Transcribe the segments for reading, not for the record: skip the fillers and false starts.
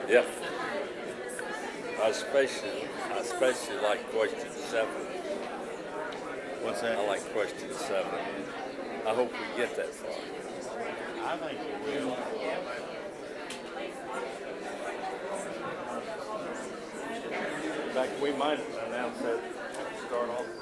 Yep. I especially like question 7. What's that? I like question 7. I hope we get that far. I think we will. In fact, we might announce that to start off with.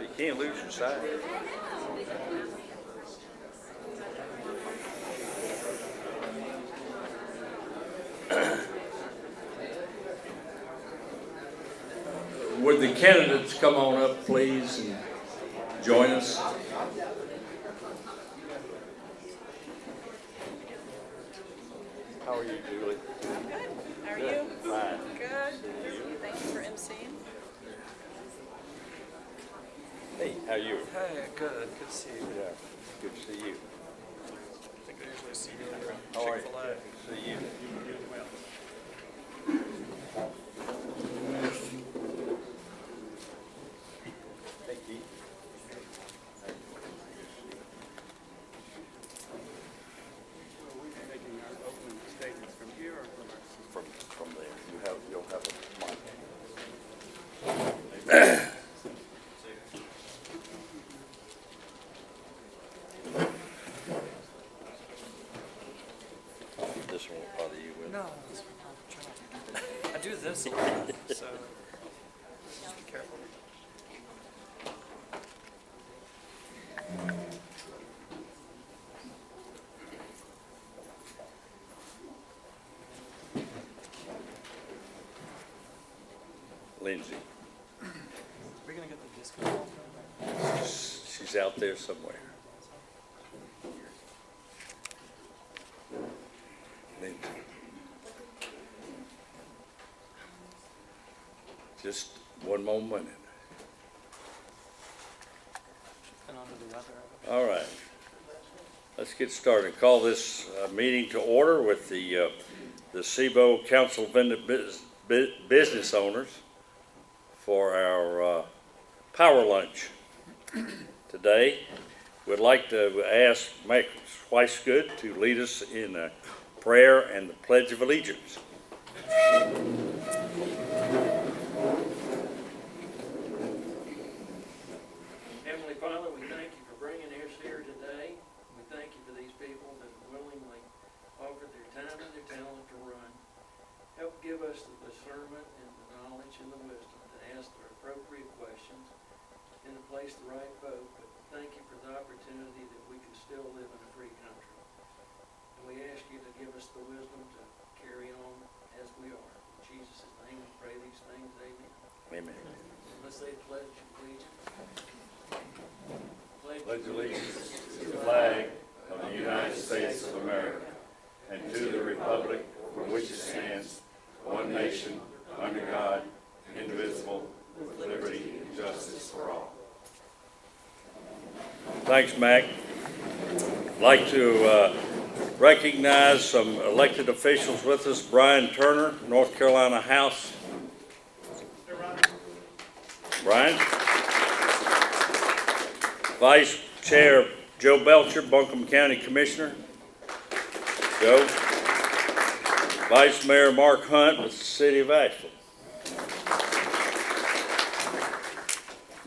You can't lose your sight. Would the candidates come on up, please, and join us? How are you, Julie? I'm good. How are you? Fine. Good. Thank you for emceeing. Hey, how are you? Hey, good. Good to see you. Yeah, good to see you. I think I usually see you at How are you? Chick-fil-A. Good to see you. Hey, Keith. Will we be making our opening statements from here or from our? From there, you'll have a mic. This one will bother you with. No, I do this a lot, so just be careful. Lindsay, Are we gonna get the discount? she's out there somewhere. Lindsay. Just one more minute. And under the weather. All right. Let's get started. Call this meeting to order with the CIBO Council of Independent Business Owners for our power lunch today. We'd like to ask Mike Weisgood to lead us in a prayer and the Pledge of Allegiance. Heavenly Father, we thank you for bringing us here today. We thank you for these people that willingly offered their time and their talent to run. Help give us the discernment and the knowledge and the wisdom to ask the appropriate questions and to place the right vote. But thank you for the opportunity that we can still live in a free country. And we ask you to give us the wisdom to carry on as we are. In Jesus' name we pray these things. Amen. Amen. Let's say the pledge, please. Pledge allegiance to the flag of the United States of America and to the republic for which it stands, one nation, under God, indivisible, with liberty and justice for all. Thanks, Mac. I'd like to recognize some elected officials with us. Brian Turner, North Carolina House. Brian. Vice Chair Joe Belcher, Buncombe County Commissioner. Joe. Vice Mayor Mark Hunt with the City of Asheville.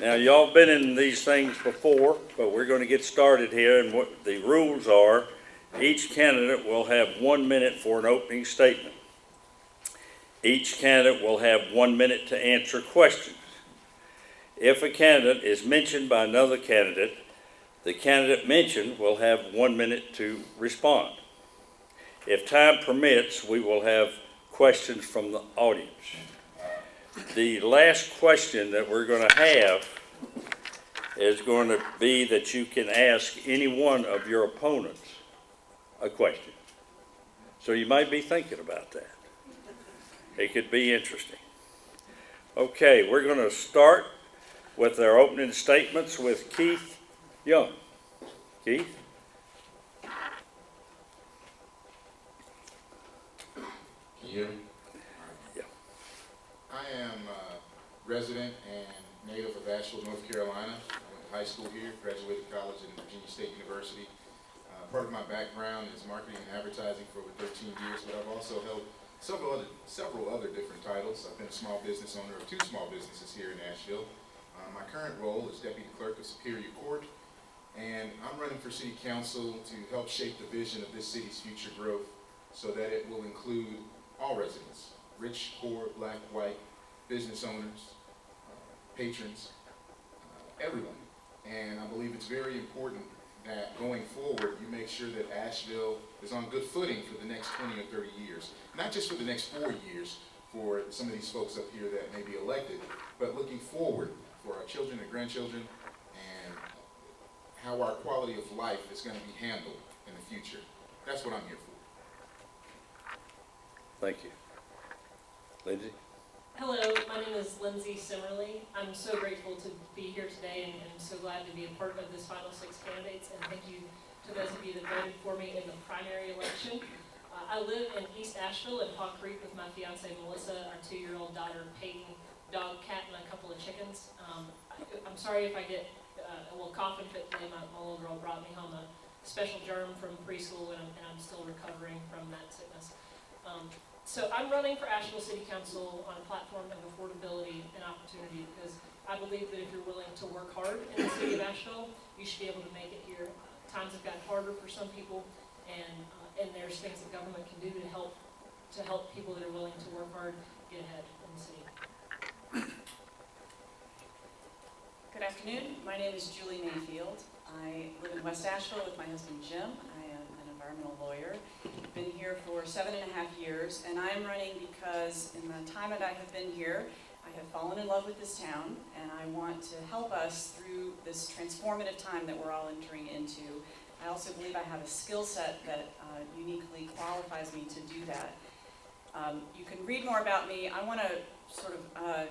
Now, y'all been in these things before, but we're going to get started here, and what the rules are, each candidate will have 1 minute for an opening statement. Each candidate will have 1 minute to answer questions. If a candidate is mentioned by another candidate, the candidate mentioned will have 1 minute to respond. If time permits, we will have questions from the audience. The last question that we're going to have is going to be that you can ask any one of your opponents a question. So you might be thinking about that. It could be interesting. Okay, we're going to start with our opening statements with Keith Young. Keith? Can you hear me? Yeah. I am a resident and native of Asheville, North Carolina. I went to high school here, graduated college in Virginia State University. Part of my background is marketing and advertising for over 13 years, but I've also held several other different titles. I've been a small business owner of 2 small businesses here in Asheville. My current role is Deputy Clerk of Superior Court, and I'm running for City Council to help shape the vision of this city's future growth so that it will include all residents, rich, poor, black, white, business owners, patrons, everyone. And I believe it's very important that going forward, you make sure that Asheville is on good footing for the next 20 or 30 years. Not just for the next 4 years for some of these folks up here that may be elected, but looking forward for our children and grandchildren and how our quality of life is going to be handled in the future. That's what I'm here for. Thank you. Lindsay? Hello, my name is Lindsay Simerly. I'm so grateful to be here today and so glad to be a part of this final 6 candidates, and thank you to those of you that voted for me in the primary election. I live in East Asheville in Hawk Creek with my fiance Melissa, our 2-year-old daughter Peyton, dog, cat, and a couple of chickens. I'm sorry if I get a little cough and fit today. My little girl brought me home a special germ from preschool, and I'm still recovering from that sickness. So I'm running for Asheville City Council on a platform of affordability and opportunity because I believe that if you're willing to work hard in the city of Asheville, you should be able to make it here. Times have gotten harder for some people, and there's things that government can do to help people that are willing to work hard get ahead in the city. Good afternoon. My name is Julie Mayfield. I live in West Asheville with my husband Jim. I am an environmental lawyer. Been here for 7.5 years, and I am running because in the time that I have been here, I have fallen in love with this town, and I want to help us through this transformative time that we're all entering into. I also believe I have a skill set that uniquely qualifies me to do that. You can read more about me. I want to sort of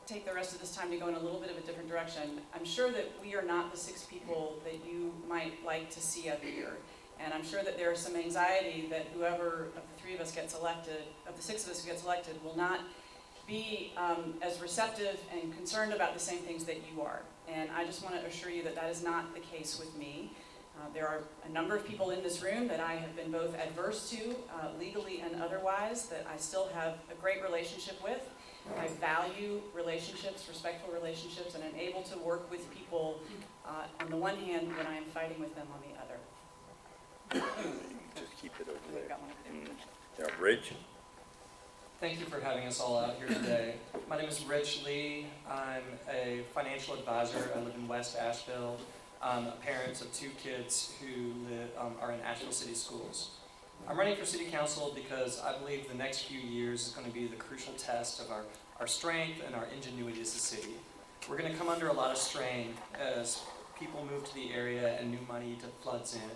take the rest of this time to go in a little bit of a different direction. I'm sure that we are not the 6 people that you might like to see up here. And I'm sure that there is some anxiety that whoever of the 3 of us gets elected, of the 6 of us who gets elected, will not be as receptive and concerned about the same things that you are. And I just want to assure you that that is not the case with me. There are a number of people in this room that I have been both adverse to, legally and otherwise, that I still have a great relationship with. I value relationships, respectful relationships, and I'm able to work with people on the one hand when I am fighting with them on the other. Just keep it over there. Yeah, Rich? Thank you for having us all out here today. My name is Rich Lee. I'm a financial advisor. I live in West Asheville. I'm a parent of 2 kids who are in Asheville City Schools. I'm running for City Council because I believe the next few years is going to be the crucial test of our strength and our ingenuity as a city. We're going to come under a lot of strain as people move to the area and new money floods in.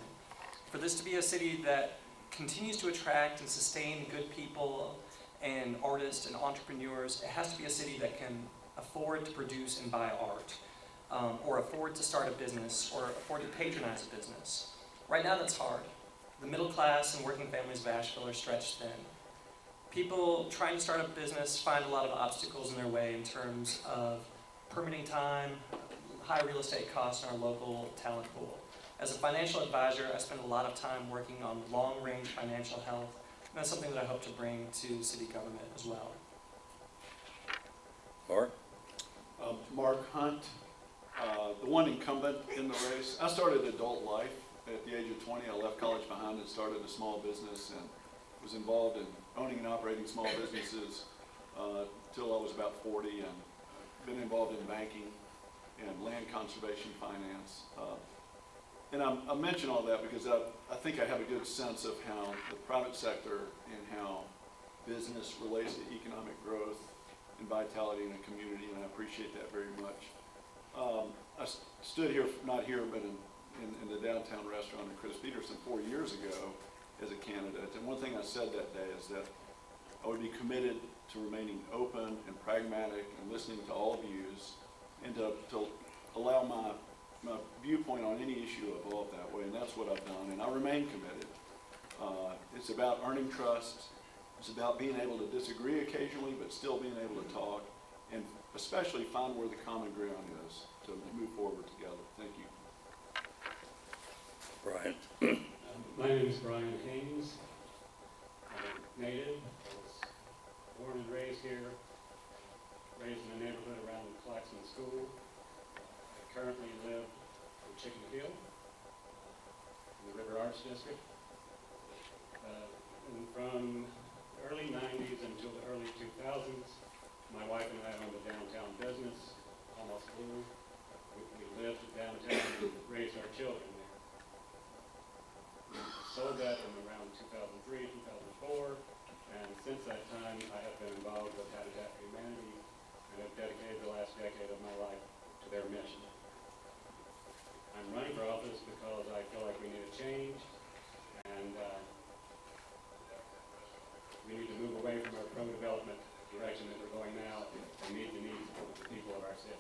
For this to be a city that continues to attract and sustain good people and artists and entrepreneurs, it has to be a city that can afford to produce and buy art, or afford to start a business, or afford to patronize a business. Right now that's hard. The middle class and working families of Asheville are stretched thin. People trying to start a business find a lot of obstacles in their way in terms of permitting time, high real estate costs, and our local talent pool. As a financial advisor, I spend a lot of time working on long-range financial health, and that's something that I hope to bring to city government as well. Mark? Mark Hunt, the one incumbent in the race. I started adult life at the age of 20. I left college behind and started a small business and was involved in owning and operating small businesses till I was about 40, and been involved in banking and land conservation finance. And I mention all that because I think I have a good sense of how the private sector and how business relates to economic growth and vitality in a community, and I appreciate that very much. I stood here, not here, but in the downtown restaurant at Chris Peterson 4 years ago as a candidate, and one thing I said that day is that I would be committed to remaining open and pragmatic and listening to all views, and to allow my viewpoint on any issue evolve that way, and that's what I've done, and I remain committed. It's about earning trust. It's about being able to disagree occasionally, but still being able to talk, and especially find where the common ground is to move forward together. Thank you. Brian? My name is Brian Haynes. I'm a native. I was born and raised here, raised in a neighborhood around the Claxton School. I currently live in Chicken Hill, in the River Arts District. And from the early 90s until the early 2000s, my wife and I owned a downtown business, almost blue. We lived downtown and raised our children there. We sold that in around 2003, 2004, and since that time I have been involved with Habitat for Humanity and have dedicated the last decade of my life to their mission. I'm running for office because I feel like we need a change, and we need to move away from our pro-development direction that we're going now and meet the needs of the people of our city.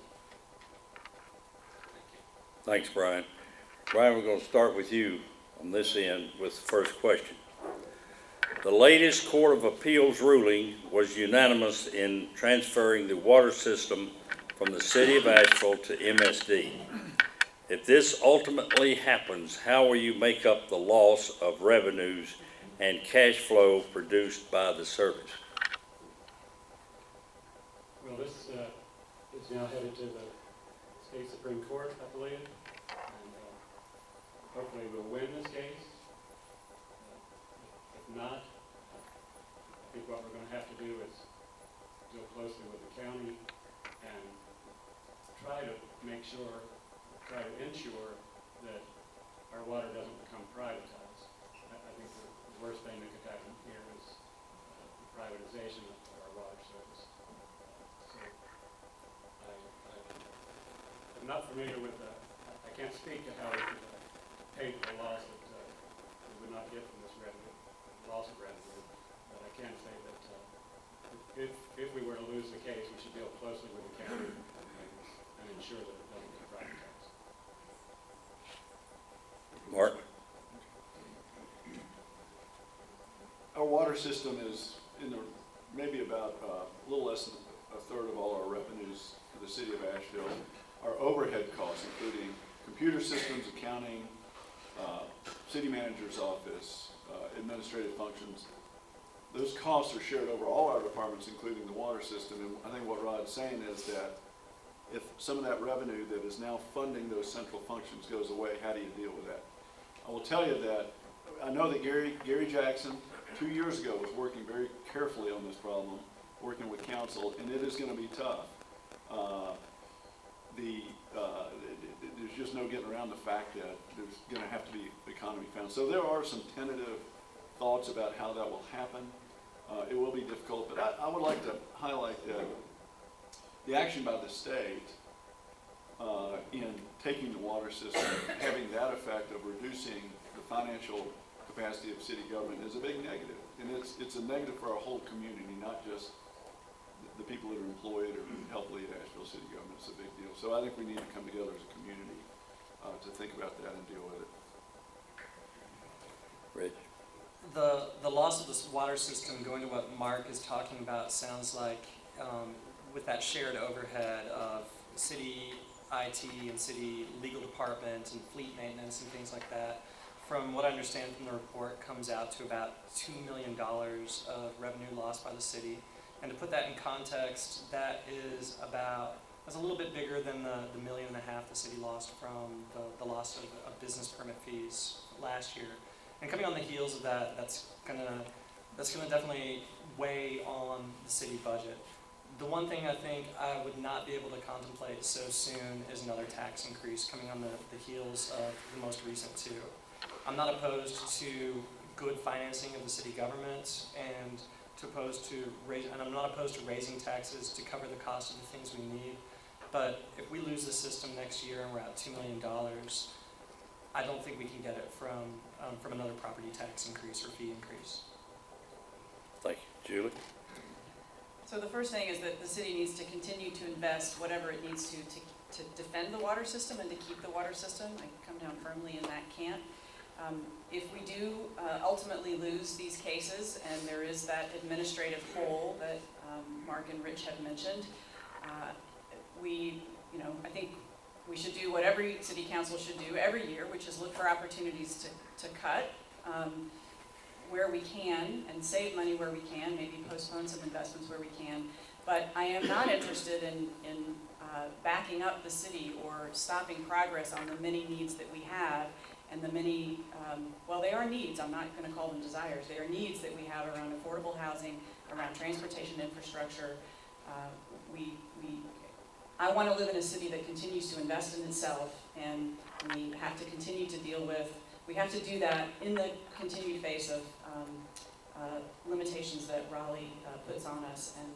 Thanks, Brian. Brian, we're going to start with you on this end with the first question. The latest Court of Appeals ruling was unanimous in transferring the water system from the City of Asheville to MSD. If this ultimately happens, how will you make up the loss of revenues and cash flow produced by the service? Well, this is now headed to the State Supreme Court, I believe, and hopefully we'll win this case. If not, I think what we're going to have to do is deal closely with the county and try to ensure that our water doesn't become privatized. I think the worst thing that could happen here is the privatization of our water service. I'm not familiar with I can't speak to how we could pay for the loss that we would not get from this revenue, loss of revenue, but I can say that if we were to lose the case, we should deal closely with the county and ensure that it doesn't get privatized. Mark? Our water system is maybe about a little less than a third of all our revenues for the city of Asheville. Our overhead costs, including computer systems, accounting, city manager's office, administrative functions, those costs are shared over all our departments, including the water system. And I think what Rod's saying is that if some of that revenue that is now funding those central functions goes away, how do you deal with that? I will tell you that I know that Gary Jackson 2 years ago was working very carefully on this problem, working with council, and it is going to be tough. There's just no getting around the fact that there's going to have to be economy found. So there are some tentative thoughts about how that will happen. It will be difficult, but I would like to highlight that the action by the state in taking the water system, having that effect of reducing the financial capacity of city government is a big negative. And it's a negative for our whole community, not just the people that are employed or help lead Asheville city government. It's a big deal. So I think we need to come together as a community to think about that and deal with it. Rich? The loss of this water system, going to what Mark is talking about, sounds like with that shared overhead of city IT and city legal department and fleet maintenance and things like that, from what I understand from the report, comes out to about $2 million of revenue lost by the city. And to put that in context, that's a little bit bigger than the $1.5 million the city lost from the loss of business permit fees last year. And coming on the heels of that, that's gonna definitely weigh on the city budget. The one thing I think I would not be able to contemplate so soon is another tax increase coming on the heels of the most recent two. I'm not opposed to good financing of the city government and I'm not opposed to raising taxes to cover the cost of the things we need. But if we lose the system next year and we're at $2 million, I don't think we can get it from another property tax increase or fee increase. Thank you. Julie? So the first thing is that the city needs to continue to invest whatever it needs to defend the water system and to keep the water system. I come down firmly in that camp. If we do ultimately lose these cases, and there is that administrative hole that Mark and Rich have mentioned, I think we should do what every city council should do every year, which is look for opportunities to cut where we can and save money where we can, maybe postpone some investments where we can. But I am not interested in backing up the city or stopping progress on the many needs that we have and the many, well, they are needs, I'm not going to call them desires, they are needs that we have around affordable housing, around transportation infrastructure. I want to live in a city that continues to invest in itself, and we have to continue to we have to do that in the continued face of limitations that Raleigh puts on us and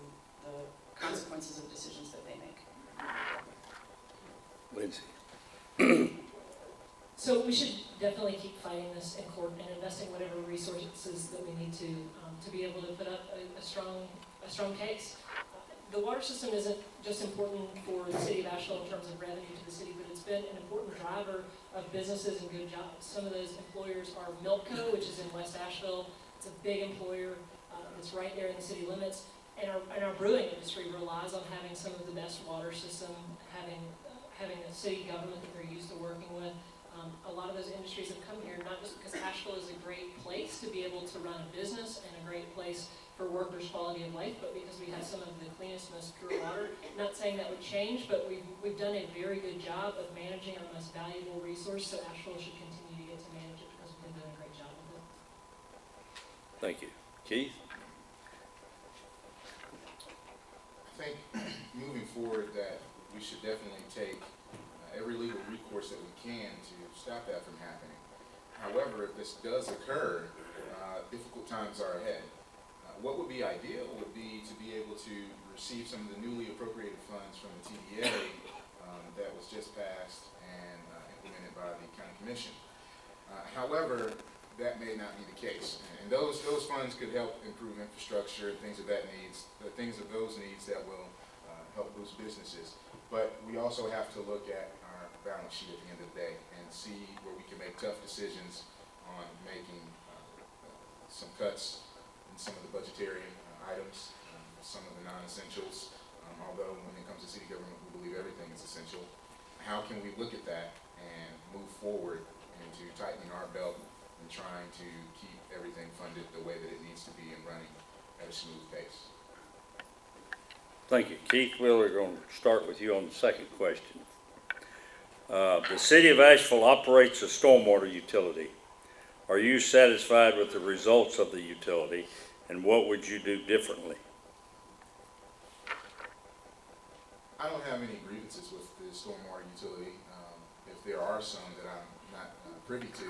the consequences of decisions that they make. Lindsay? So we should definitely keep fighting this in court and investing whatever resources that we need to be able to put up a strong case. The water system isn't just important for the city of Asheville in terms of revenue to the city, but it's been an important driver of businesses and good jobs. Some of those employers are Milkco, which is in West Asheville. It's a big employer that's right there in the city limits. And our brewing industry relies on having some of the best water system, having a city government that they're used to working with. A lot of those industries have come here not just because Asheville is a great place to be able to run a business and a great place for workers' quality of life, but because we have some of the cleanest, most pure water. Not saying that would change, but we've done a very good job of managing our most valuable resource, so Asheville should continue to get to manage it because we've done a great job with it. Thank you. Keith? I think moving forward that we should definitely take every legal recourse that we can to stop that from happening. However, if this does occur, difficult times are ahead. What would be ideal would be to be able to receive some of the newly appropriated funds from the TDA that was just passed and implemented by the county commission. However, that may not be the case, and those funds could help improve infrastructure and things of those needs that will help boost businesses. But we also have to look at our balance sheet at the end of the day and see where we can make tough decisions on making some cuts in some of the budgetary items, some of the non-essentials, although when it comes to city government, we believe everything is essential. How can we look at that and move forward into tightening our belt and trying to keep everything funded the way that it needs to be and running at a smooth pace? Thank you. Keith, we're going to start with you on the second question. The city of Asheville operates a stormwater utility. Are you satisfied with the results of the utility, and what would you do differently? I don't have any grievances with the stormwater utility. If there are some that I'm not privy to,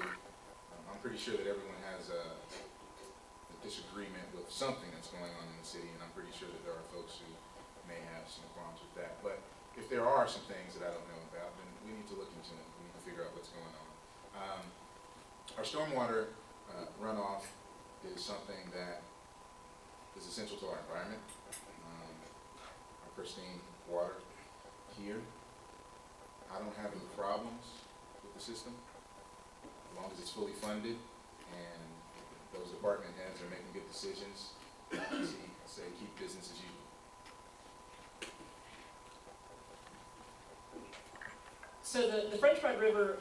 I'm pretty sure that everyone has a disagreement with something that's going on in the city, and I'm pretty sure that there are folks who may have some qualms with that. But if there are some things that I don't know about, then we need to look into it. We need to figure out what's going on. Our stormwater runoff is something that is essential to our environment. Our pristine water here. I don't have any problems with the system as long as it's fully funded and those department heads are making good decisions. I say keep business as usual. So the French Broad River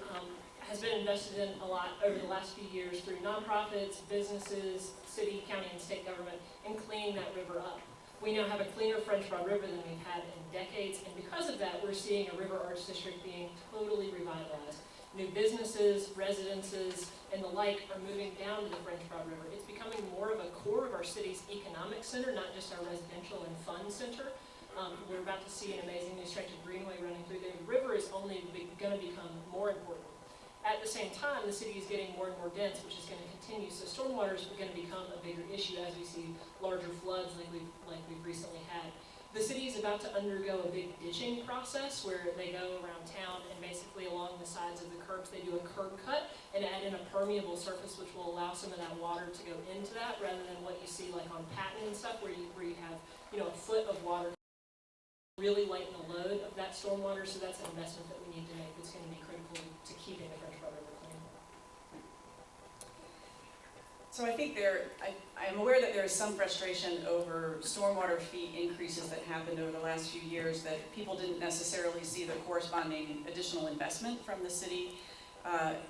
has been invested in a lot over the last few years through nonprofits, businesses, city, county, and state government in cleaning that river up. We now have a cleaner French Broad River than we've had in decades, and because of that, we're seeing a river arts district being totally revitalized. New businesses, residences, and the like are moving down to the French Broad River. It's becoming more of a core of our city's economic center, not just our residential and fun center. We're about to see an amazing new stretch of greenway running through there. The river is only going to become more important. At the same time, the city is getting more and more dense, which is going to continue. So stormwater is going to become a bigger issue as we see larger floods like we've recently had. The city is about to undergo a big ditching process where they go around town and basically along the sides of the curbs they do a curb cut and add in a permeable surface which will allow some of that water to go into that rather than what you see like on Patton and stuff where you have a foot of water. Really lighten the load of that stormwater, so that's an investment that we need to make that's going to be critical to keeping the French Broad River clean. So I think I am aware that there is some frustration over stormwater fee increases that happened over the last few years, that people didn't necessarily see the corresponding additional investment from the city.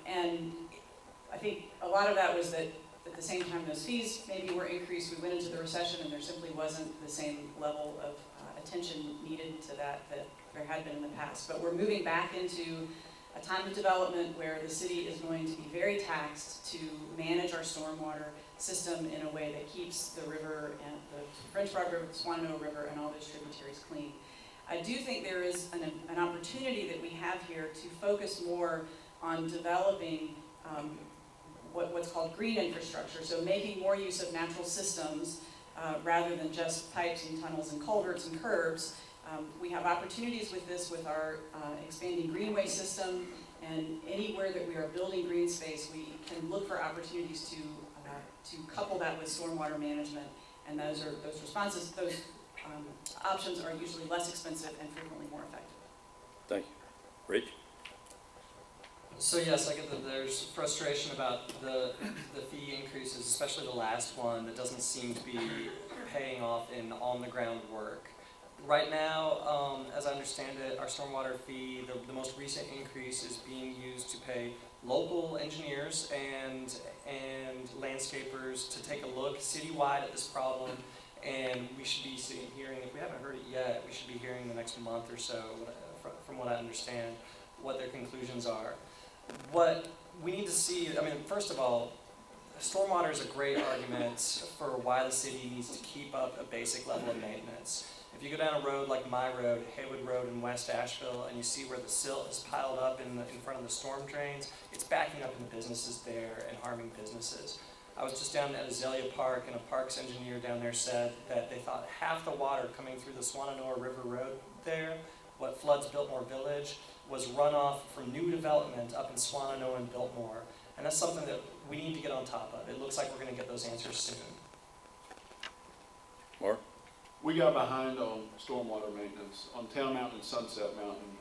And I think a lot of that was that at the same time those fees maybe were increased, we went into the recession and there simply wasn't the same level of attention needed to that there had been in the past. But we're moving back into a time of development where the city is going to be very taxed to manage our stormwater system in a way that keeps the river and the French Broad River, the Swannanoa River, and all those tributaries clean. I do think there is an opportunity that we have here to focus more on developing what's called green infrastructure, so making more use of natural systems rather than just pipes and tunnels and culverts and curbs. We have opportunities with this with our expanding greenway system, and anywhere that we are building green space, we can look for opportunities to couple that with stormwater management, and those options are usually less expensive and frequently more effective. Thank you. Rich? So yes, I get that there's frustration about the fee increases, especially the last one that doesn't seem to be paying off in on-the-ground work. Right now, as I understand it, our stormwater fee, the most recent increase is being used to pay local engineers and landscapers to take a look citywide at this problem, and we should be hearing, if we haven't heard it yet, we should be hearing the next month or so, from what I understand, what their conclusions are. What we need to see, first of all, stormwater is a great argument for why the city needs to keep up a basic level of maintenance. If you go down a road like my road, Haywood Road in West Asheville, and you see where the silt is piled up in front of the storm drains, it's backing up into businesses there and harming businesses. I was just down at Azalea Park, and a parks engineer down there said that they thought half the water coming through the Swannanoa River Road there, what floods Biltmore Village, was runoff from new development up in Swannanoa and Biltmore. And that's something that we need to get on top of. It looks like we're going to get those answers soon. Mark? We got behind on stormwater maintenance. On Town Mountain and Sunset Mountain,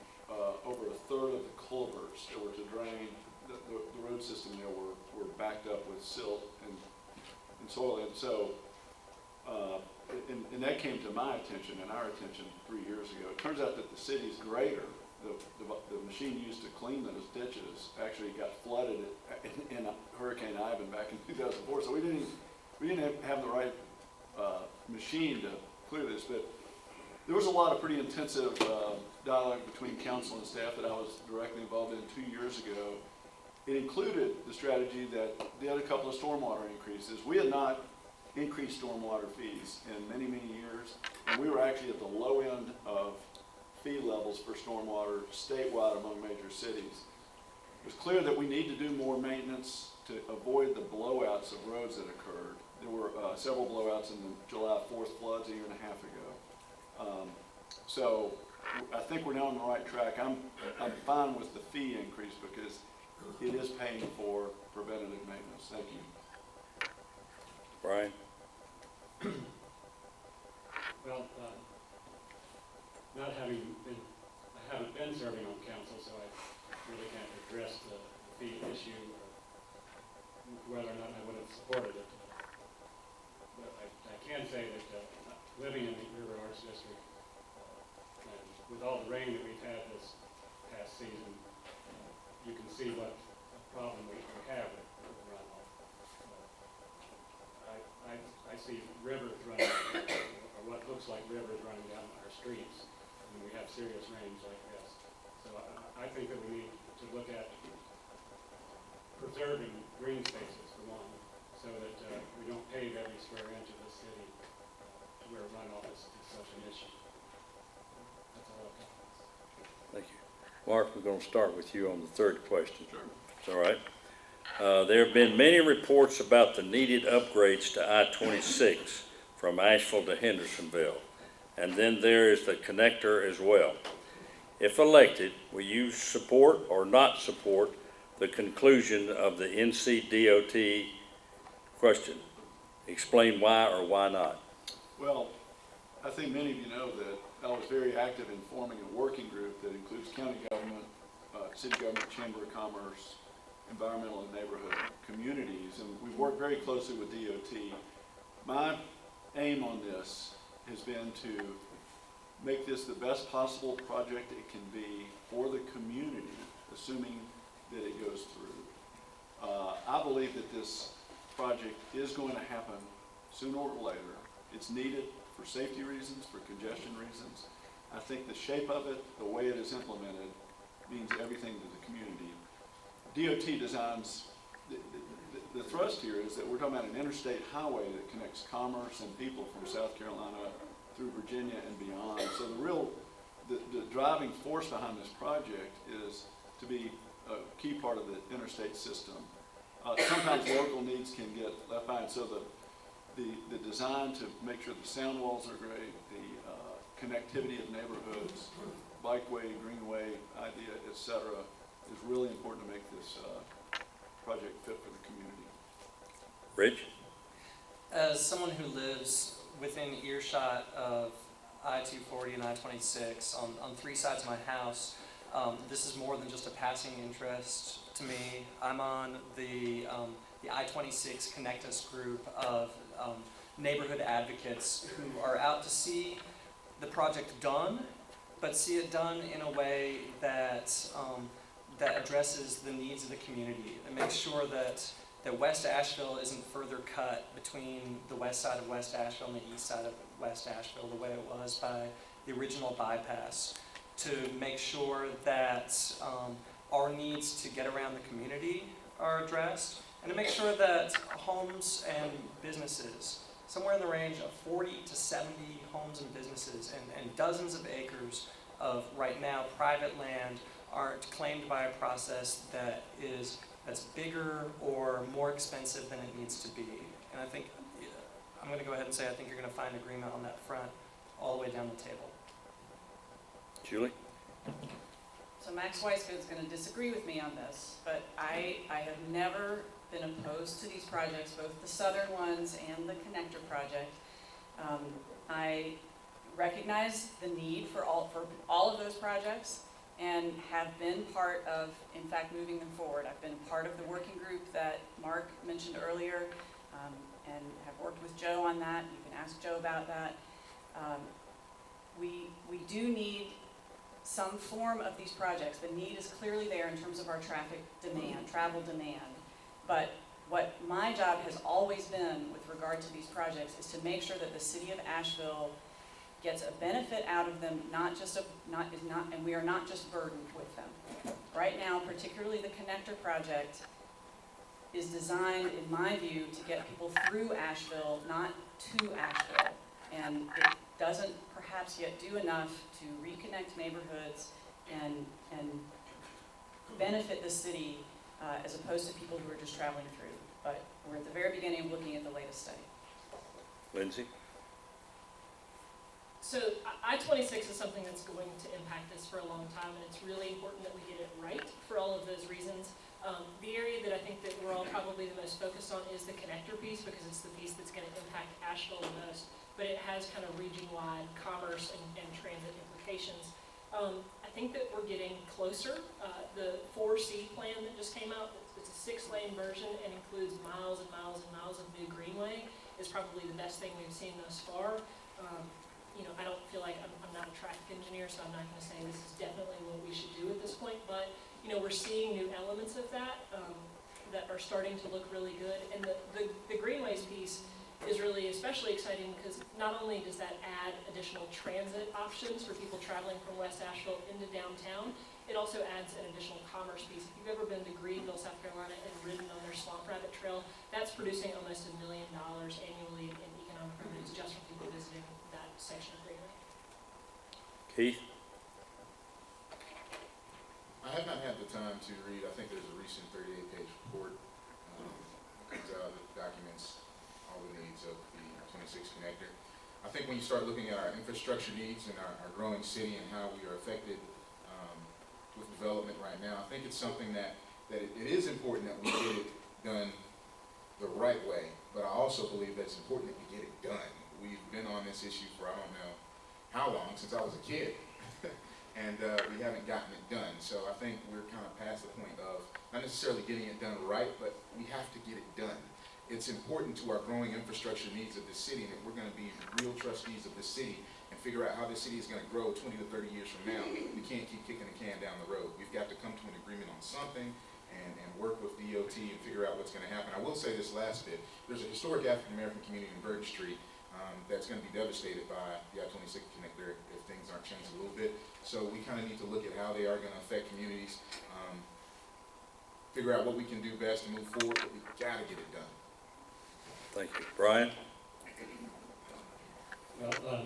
over a third of the culverts that were to drain the road system there were backed up with silt and soil. And so, and that came to my attention and our attention 3 years ago. It turns out that the city's grader, the machine used to clean those ditches, actually got flooded in Hurricane Ivan back in 2004. So we didn't have the right machine to clear this. But there was a lot of pretty intensive dialogue between council and staff that I was directly involved in 2 years ago. It included the strategy that they had a couple of stormwater increases. We had not increased stormwater fees in many, many years, and we were actually at the low end of fee levels for stormwater statewide among major cities. It was clear that we need to do more maintenance to avoid the blowouts of roads that occurred. There were several blowouts in the July 4th floods a year and a half ago. So I think we're now on the right track. I'm fine with the fee increase because it is paying for preventative maintenance. Thank you. Brian? Well, I haven't been serving on council, so I really can't address the fee issue or whether or not I would have supported it. But I can say that living in the River Arts District, and with all the rain that we've had this past season, see rivers running, or what looks like rivers running down our streets when we have serious rains like this. So I think that we need to look at preserving green spaces for one, so that we don't pave every square inch of the city where runoff is such an issue. That's all I've got. Thank you. Mark, we're going to start with you on the third question. Sure. It's all right. There have been many reports about the needed upgrades to I-26 from Asheville to Hendersonville, and then there is the connector as well. If elected, will you support or not support the conclusion of the NCDOT question? Explain why or why not. Well, I think many of you know that I was very active in forming a working group that includes county government, city government, chamber of commerce, environmental and neighborhood communities, and we've worked very closely with DOT. My aim on this has been to make this the best possible project it can be for the community, assuming that it goes through. I believe that this project is going to happen sooner or later. It's needed for safety reasons, for congestion reasons. I think the shape of it, the way it is implemented, means everything to the community. DOT designs, the thrust here is that we're talking about an interstate highway that connects commerce and people from South Carolina through Virginia and beyond. So the driving force behind this project is to be a key part of the interstate system. Sometimes local needs can get left behind. So the design to make sure the sound walls are great, the connectivity of neighborhoods, bikeway, greenway idea, etc., is really important to make this project fit for the community. Rich? As someone who lives within earshot of I-240 and I-26 on three sides of my house, this is more than just a passing interest to me. I'm on the I-26 Connect Us group of neighborhood advocates who are out to see the project done, but see it done in a way that that addresses the needs of the community, and makes sure that West Asheville isn't further cut between the west side of West Asheville and the east side of West Asheville the way it was by the original bypass, to make sure that our needs to get around the community are addressed, and to make sure that homes and businesses, somewhere in the range of 40 to 70 homes and businesses and dozens of acres of right now private land aren't claimed by a process that's bigger or more expensive than it needs to be. And I think, I'm going to go ahead and say I think you're going to find agreement on that front all the way down the table. Julie? So Max Weisgood's going to disagree with me on this, but I have never been opposed to these projects, both the southern ones and the connector project. I recognize the need for all of those projects, and have been part of, in fact, moving them forward. I've been part of the working group that Mark mentioned earlier, and have worked with Joe on that. You can ask Joe about that. We do need some form of these projects. The need is clearly there in terms of our traffic demand, travel demand. But what my job has always been with regard to these projects is to make sure that the city of Asheville gets a benefit out of them, and we are not just burdened with them. Right now, particularly the connector project is designed, in my view, to get people through Asheville, not to Asheville. And it doesn't perhaps yet do enough to reconnect neighborhoods and benefit the city as opposed to people who are just traveling through. But we're at the very beginning of looking at the latest study. Lindsay? So I-26 is something that's going to impact us for a long time, and it's really important that we get it right for all of those reasons. The area that I think that we're all probably the most focused on is the connector piece, because it's the piece that's going to impact Asheville the most, but it has kind of region-wide commerce and transit implications. I think that we're getting closer. The 4C plan that just came out, it's a 6-lane version and includes miles and miles and miles of new greenway, is probably the best thing we've seen thus far. You know, I don't feel like I'm not a traffic engineer, so I'm not going to say this is definitely what we should do at this point, but you know, we're seeing new elements of that that are starting to look really good. And the greenways piece is really especially especially exciting because not only does that add additional transit options for people traveling from West Asheville into downtown, it also adds an additional commerce piece. If you've ever been to Greenville, South Carolina, and ridden on their Swamp Rabbit Trail, that's producing almost $1 million annually in economic revenues just from people visiting that section of Greenville. Keith? I have not had the time to read, I think there's a recent 38-page report that documents all the needs of the 26 connector. I think when you start looking at our infrastructure needs and our growing city and how we are affected with development right now, I think it's something that it is important that we get it done the right way, but I also believe that it's important that we get it done. We've been on this issue for I don't know how long, since I was a kid. And we haven't gotten it done. So I think we're kind of past the point of not necessarily getting it done right, but we have to get it done. It's important to our growing infrastructure needs of this city, and if we're going to be real trustees of this city and figure out how this city is going to grow 20 to 30 years from now, we can't keep kicking the can down the road. We've got to come to an agreement on something and work with DOT and figure out what's going to happen. I will say this last bit. There's a historic African-American community in Burton Street that's going to be devastated by the I-26 connector if things aren't changed a little bit. So we kind of need to look at how they are going to affect communities, figure out what we can do best to move forward, but we've got to get it done. Thank you. Brian? Well,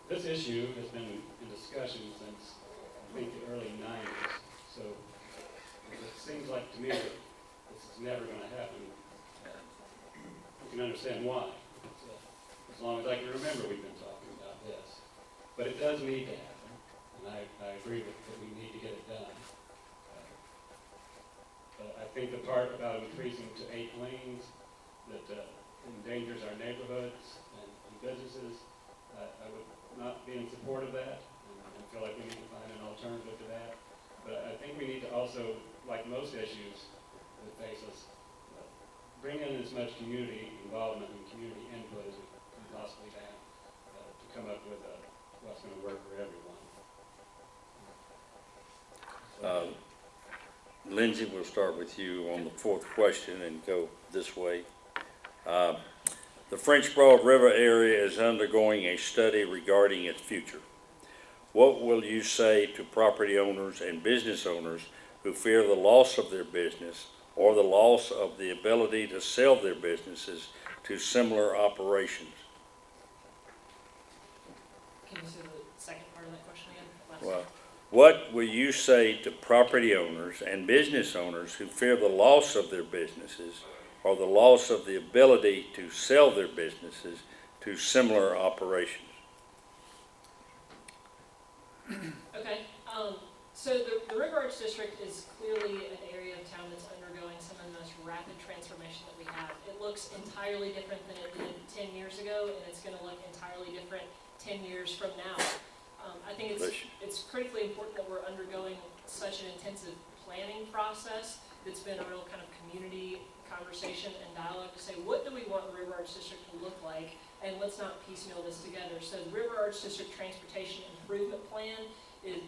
this issue has been in discussion since, I think, the early 90s. So it seems like to me that this is never going to happen. You can understand why. As long as I can remember, we've been talking about this. But it does need to happen, and I agree with that we need to get it done. But I think the part about increasing to 8 lanes that endangers our neighborhoods and businesses, I would not be in support of that, and I feel like we need to find an alternative to that. But I think we need to also, like most issues that face us, bring in as much community involvement and community input as we can possibly have to come up with what's going to work for everyone. Lindsay, we'll start with you on the 4th question and go this way. The French Broad River area is undergoing a study regarding its future. What will you say to property owners and business owners who fear the loss of their business or the loss of the ability to sell their businesses to similar operations? Can you say the second part of that question again? Well, what will you say to property owners and business owners who fear the loss of their businesses or the loss of the ability to sell their businesses to similar operations? Okay, so the River Arch District is clearly an area of town that's undergoing some of the most rapid transformation that we have. It looks entirely different than it did 10 years ago, and it's going to look entirely different 10 years from now. I think it's critically important that we're undergoing such an intensive planning process that's been a real kind of community conversation and dialogue to say, what do we want the River Arch District to look like, and let's not piecemeal this together. So the River Arch District Transportation Improvement Plan is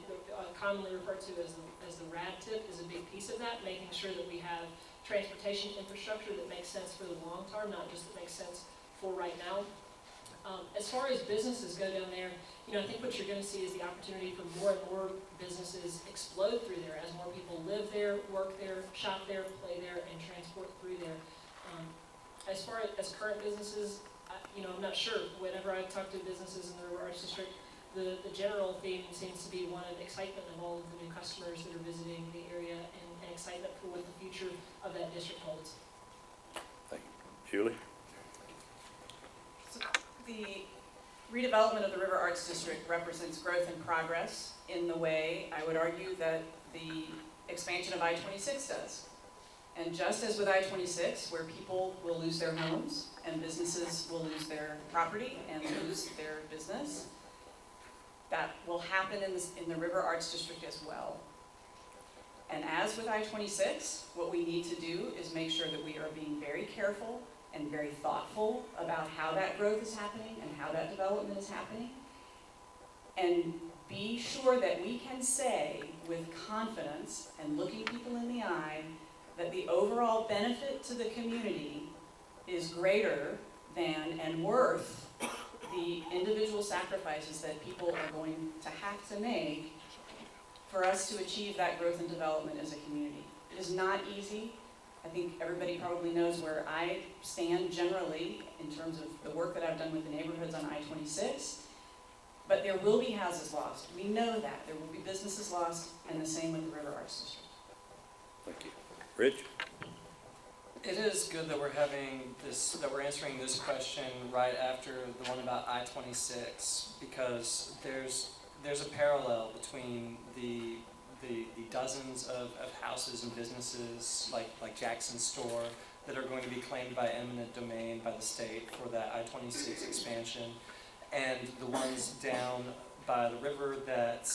commonly referred to as the RAD-TIP, is a big piece of that, making sure that we have transportation infrastructure that makes sense for the long term, not just that makes sense for right now. As far as businesses go down there, I think what you're going to see is the opportunity for more and more businesses explode through there as more people live there, work there, shop there, play there, and transport through there. As far as current businesses, I'm not sure. Whenever I talk to businesses in the River Arch District, the general theme seems to be one of excitement of all of the new customers that are visiting the area and excitement for what the future of that district holds. Thank you. Julie? So the redevelopment of the River Arch District represents growth and progress in the way, I would argue, that the expansion of I-26 does. And just as with I-26, where people will lose their homes and businesses will lose their property and lose their business, that will happen in the River Arch District as well. And as with I-26, what we need to do is make sure that we are being very careful and very thoughtful about how that growth is happening and how that development is happening. And be sure that we can say with confidence and looking people in the eye that the overall benefit to the community is greater than and worth the individual sacrifices that people are going to have to make for us to achieve that growth and development as a community. It is not easy. I think everybody probably knows where I stand generally in terms of the work that I've done with the neighborhoods on I-26, but there will be houses lost. We know that. There will be businesses lost, and the same with the River Arts District. Thank you. Rich? It is good that we're having this, that we're answering this question right after the one about I-26, because there's a parallel between the dozens of houses and businesses like Jackson's store that are going to be claimed by eminent domain by the state for that I-26 expansion, and the ones down by the river that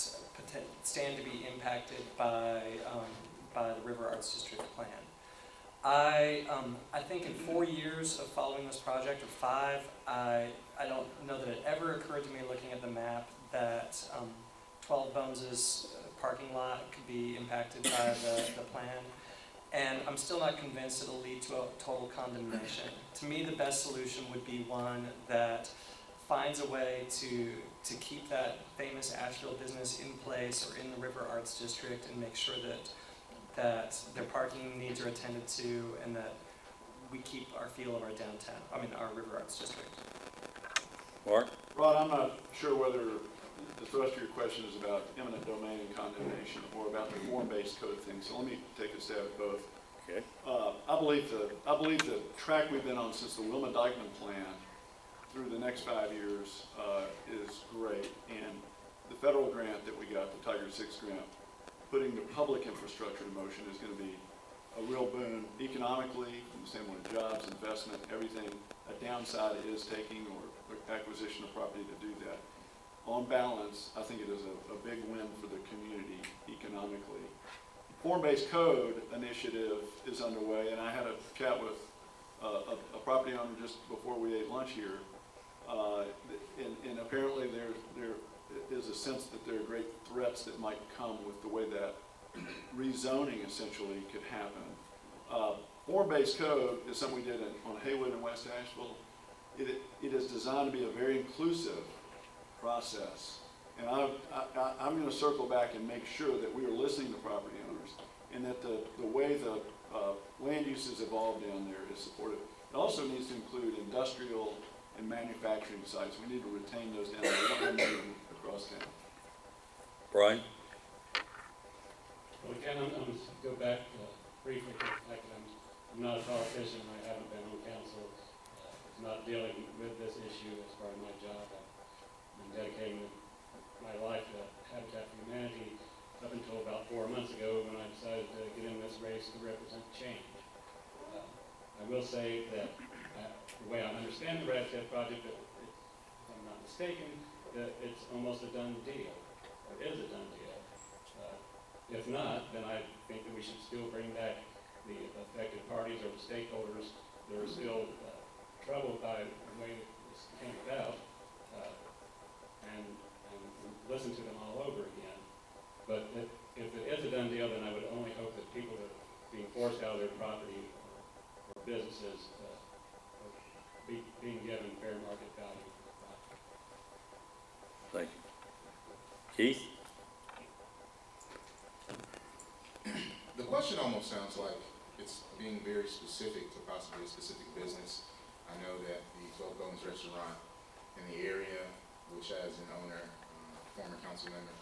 stand to be impacted by the River Arts District plan. I think in 4 years of following this project, or 5, I don't know that it ever occurred to me looking at the map that 12 Bones' parking lot could be impacted by the plan. And I'm still not convinced it'll lead to a total condemnation. To me, the best solution would be one that finds a way to keep that famous Asheville business in place or in the River Arts District and make sure that their parking needs are attended to and that we keep our feel of our downtown, our River Arts District. Mark? Rod, I'm not sure whether the thrust of your question is about eminent domain and condemnation or about the form-based code thing, so let me take a stab at both. Okay. I believe the track we've been on since the Wilma Dykeman plan through the next 5 years is great, and the federal grant that we got, the Tiger 6 grant, putting the public infrastructure in motion is going to be a real boon economically, from the standpoint of jobs, investment, everything. A downside is taking or acquisition of property to do that. On balance, I think it is a big win for the community economically. Form-based code initiative is underway, and I had a chat with a property owner just before we ate lunch here, and apparently there is a sense that there are great threats that might come with the way that rezoning essentially could happen. Form-based code is something we did on Haywood in West Asheville. It is designed to be a very inclusive process, and I'm going to circle back and make sure that we are listening to property owners and that the way the land use has evolved down there is supported. It also needs to include industrial and manufacturing sites. We need to retain those down there. We don't have them across town. Brian? Well, again, I'm going to go back briefly to the fact that I'm not a politician. I haven't been on council. Not dealing with this issue as part of my job. I'm dedicating my life to Habitat for Humanity up until about 4 months ago when I decided to get in this race to represent change. I will say that the way I understand the Radcliffe project, if I'm not mistaken, that it's almost a done deal, or is a done deal. If not, then I think that we should still bring back the affected parties or the stakeholders that are still troubled by the way this came about, and listen to them all over again. But if it is a done deal, then I would only hope that people that are being forced out of their property or businesses are being given fair market value. Thank you. Keith? The question almost sounds like it's being very specific to possibly a specific business. I know that the 12 Bones restaurant in the area, which has an owner, former council member,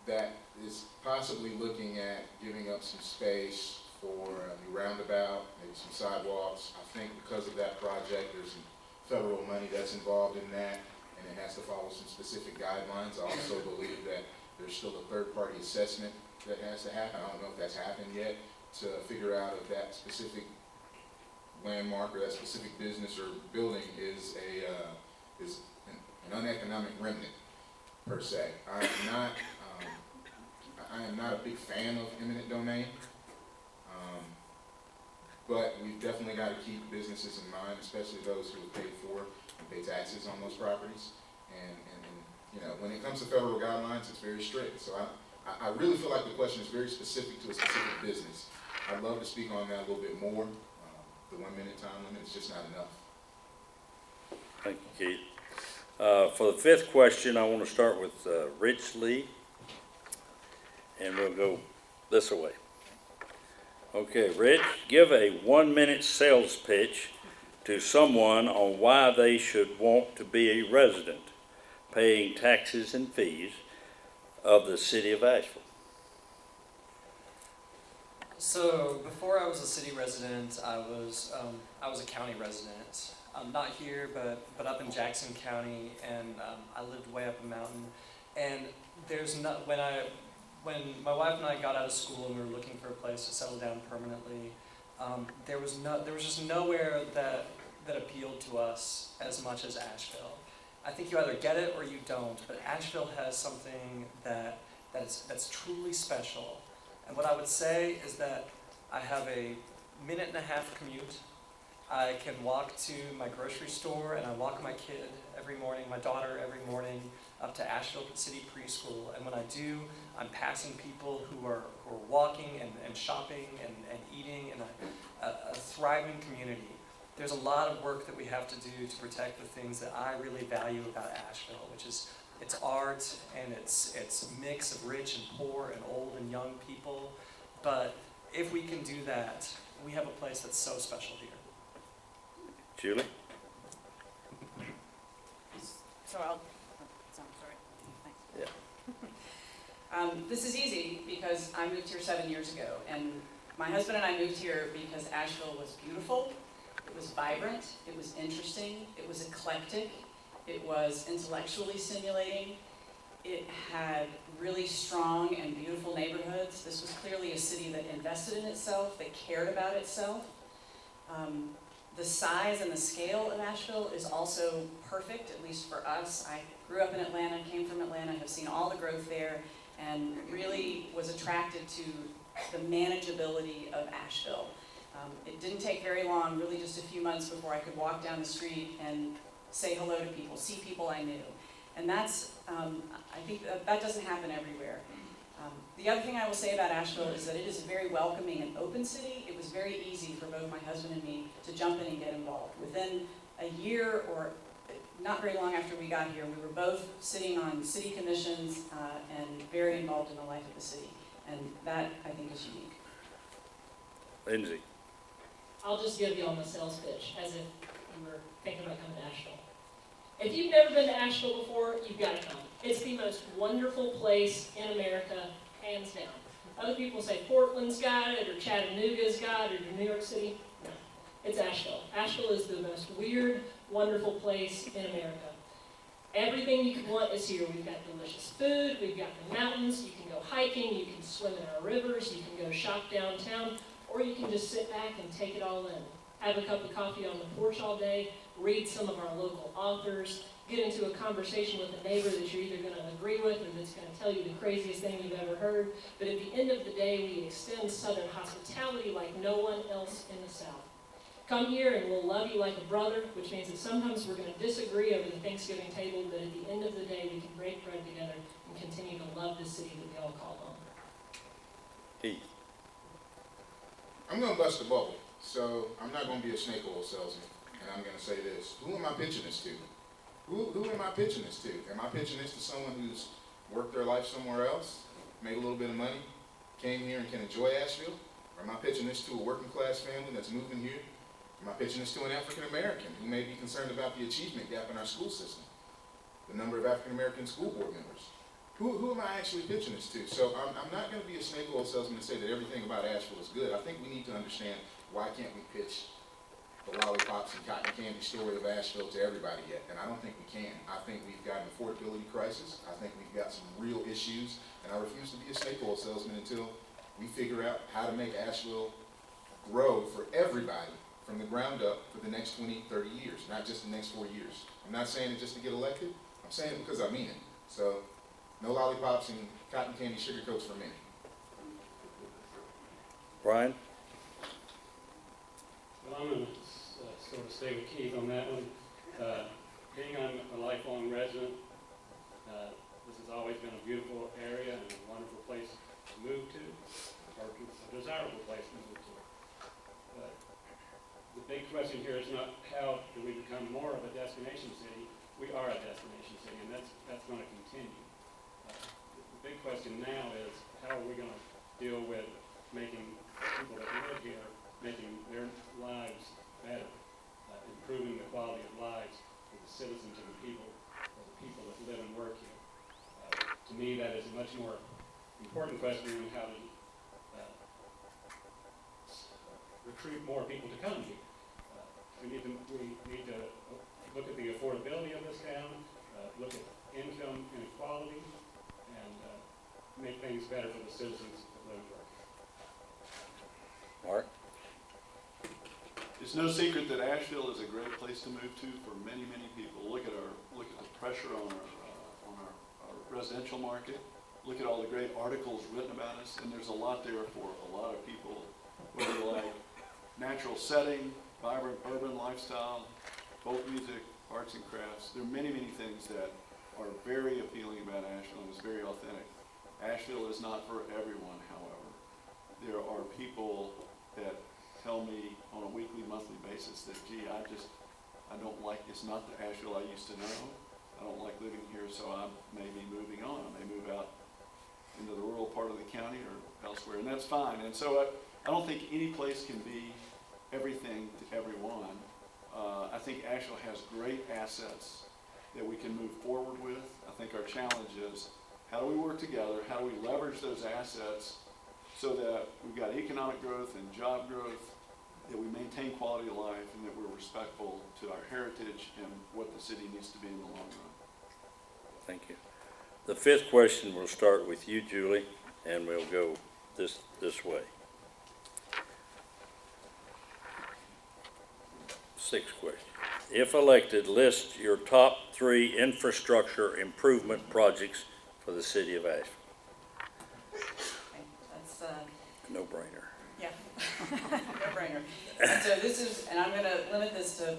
that is possibly looking at giving up some space for a new roundabout, maybe some sidewalks. I think because of that project, there's some federal money that's involved in that, and it has to follow some specific guidelines. I also believe that there's still a third-party assessment that has to happen. I don't know if that's happened yet, to figure out if that specific landmark or that specific business or building is an uneconomic remnant per se. I am not a big fan of eminent domain, but we've definitely got to keep businesses in mind, especially those who have paid for and pay taxes on those properties. And you know, when it comes to federal guidelines, it's very strict. So I really feel like the question is very specific to a specific business. I'd love to speak on that a little bit more. The 1 minute time limit is just not enough. Thank you, Keith. For the fifth question, I want to start with Rich Lee, and we'll go this way. Okay, Rich, give a 1-minute sales pitch to someone on why they should want to be a resident, paying taxes and fees of the city of Asheville. So before I was a city resident, I was a county resident. Not here, but up in Jackson County, and I lived way up a mountain. And there's not when my wife and I got out of school and we were looking for a place to settle down permanently, there was just nowhere that appealed to us as much as Asheville. I think you either get it or you don't, but Asheville has something that's truly special. And what I would say is that I have a 1.5-minute commute. I can walk to my grocery store, and I walk my kid every morning, my daughter every morning, up to Asheville City Preschool. And when I do, I'm passing people who are walking and shopping and eating in a thriving community. There's a lot of work that we have to do to protect the things that I really value about Asheville, which is its art and its mix of rich and poor and old and young people. But if we can do that, we have a place that's so special here. Julie? So I'm sorry. Thanks. Yeah. This is easy because I moved here 7 years ago, and my husband and I moved here because Asheville was beautiful, it was vibrant, it was interesting, it was eclectic, it was intellectually stimulating, it had really strong and beautiful neighborhoods. This was clearly a city that invested in itself, that cared about itself. The size and the scale of Asheville is also perfect, at least for us. I grew up in Atlanta, came from Atlanta, have seen all the growth there, and really was attracted to the manageability of Asheville. It didn't take very long, really just a few months, before I could walk down the street and say hello to people, see people I knew. And that's, I think that doesn't happen everywhere. The other thing I will say about Asheville is that it is a very welcoming and open city. It was very easy for both my husband and me to jump in and get involved. Within a year, or not very long after we got here, we were both sitting on city commissions and very involved in the life of the city. And that, I think, is unique. Lindsay? I'll just give you all my sales pitch, as if you were thinking about coming to Asheville. If you've never been to Asheville before, you've got to come. It's the most wonderful place in America, hands down. Other people say Portland's got it, or Chattanooga's got it, or New York City. No, it's Asheville. Asheville is the most weird, wonderful place in America. Everything you could want is here. We've got delicious food, we've got the mountains, you can go hiking, you can swim in our rivers, you can go shop downtown, or you can just sit back and take it all in. Have a cup of coffee on the porch all day, read some of our local authors, get into a conversation with a neighbor that you're either going to agree with or that's going to tell you the craziest thing you've ever heard. But at the end of the day, we extend Southern hospitality like no one else in the South. Come here and we'll love you like a brother, which means that sometimes we're going to disagree over the Thanksgiving table, but at the end of the day, we can break bread together and continue to love the city that we all call home. Heath? I'm going to bust the bubble, so I'm not going to be a snake oil salesman, and I'm going to say this. Who am I pitching this to? Who am I pitching this to? Am I pitching this to someone who's worked their life somewhere else, made a little bit of money, came here and can enjoy Asheville? Or am I pitching this to a working class family that's moving here? Am I pitching this to an African American who may be concerned about the achievement gap in our school system? The number of African American school board members? Who am I actually pitching this to? So I'm not going to be a snake oil salesman to say that everything about Asheville is good. I think we need to understand, why can't we pitch the lollipops and cotton candy story of Asheville to everybody yet? And I don't think we can. I think we've got an affordability crisis. I think we've got some real issues. And I refuse to be a snake oil salesman until we figure out how to make Asheville grow for everybody from the ground up for the next 20, 30 years, not just the next 4 years. I'm not saying it just to get elected. I'm saying it because I mean it. So no lollipops and cotton candy sugar coats for me. Brian? Well, I'm going to sort of stay with Keith on that one. Being I'm a lifelong resident, this has always been a beautiful area and a wonderful place to move to, or a desirable place to move to. But the big question here is not how do we become more of a destination city. We are a destination city, and that's going to continue. The big question now is how are we going to deal with making people that live here, making their lives better, improving the quality of lives of the citizens and the people that live and work here. To me, that is a much more important question than how to recruit more people to come here. We need to look at the affordability of this town, look at income inequality, and make things better for the citizens that live and work here. Mark? It's no secret that Asheville is a great place to move to for many, many people. Look at the pressure on our residential market. Look at all the great articles written about us, and there's a lot there for a lot of people, whether you like natural setting, vibrant urban lifestyle, folk music, arts and crafts. There are many, many things that are very appealing about Asheville, and it's very authentic. Asheville is not for everyone, however. There are people that tell me on a weekly, monthly basis that, gee, I don't like, it's not the Asheville I used to know. I don't like living here, so I may be moving on. I may move out into the rural part of the county or elsewhere, and that's fine. And so I don't think any place can be everything to everyone. I think Asheville has great assets that we can move forward with. I think our challenge is, how do we work together? How do we leverage those assets so that we've got economic growth and job growth, that we maintain quality of life, and that we're respectful to our heritage and what the city needs to be in the long run. Thank you. The fifth question will start with you, Julie, and we'll go this way. Sixth question. If elected, list your top 3 infrastructure improvement projects for the city of Asheville. Okay, that's No-brainer. yeah, no brainer. And so this is, and I'm going to limit this to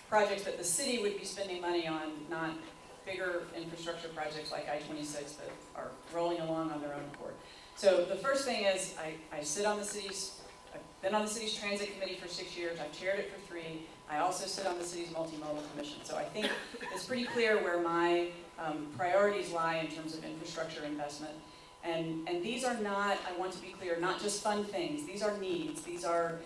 projects that the city would be spending money on, not bigger infrastructure projects like I-26 that are rolling along on their own accord. So the first thing is, I sit on the city's, I've been on the city's transit committee for 6 years. I've chaired it for 3. I also sit on the city's multimodal commission. So I think it's pretty clear where my priorities lie in terms of infrastructure investment. And these are not, I want to be clear, not just fun things. These are needs. These are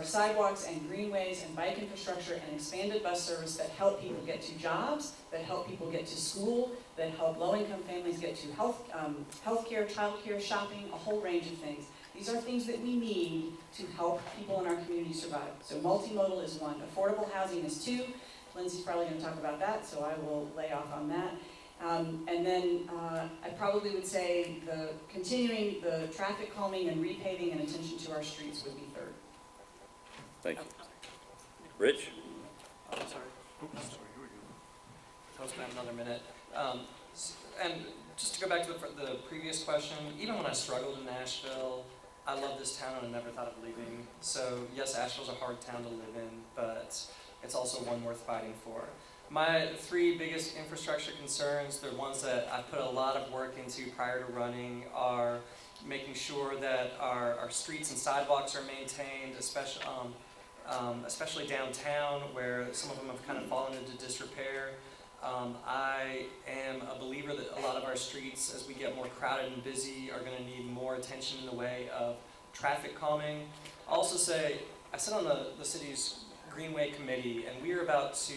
sidewalks and greenways and bike infrastructure and expanded bus service that help people get to jobs, that help people get to school, that help low-income families get to healthcare, childcare, shopping, a whole range of things. These are things that we need to help people in our community survive. So multimodal is 1. Affordable housing is 2. Lindsay's probably going to talk about that, so I will lay off on that. And then I probably would say continuing the traffic calming and repaving and attention to our streets would be 3rd. Thank you. Rich? I'm sorry. Oops, sorry, here we go. I was going to have another minute. And just to go back to the previous question, even when I struggled in Nashville, I love this town and I never thought of leaving. So yes, Asheville's a hard town to live in, but it's also one worth fighting for. My 3 biggest infrastructure concerns, the ones that I put a lot of work into prior to running, are making sure that our streets and sidewalks are maintained, especially downtown, where some of them have kind of fallen into disrepair. I am a believer that a lot of our streets, as we get more crowded and busy, are going to need more attention in the way of traffic calming. I'll also say, I sit on the city's Greenway Committee, and we are about to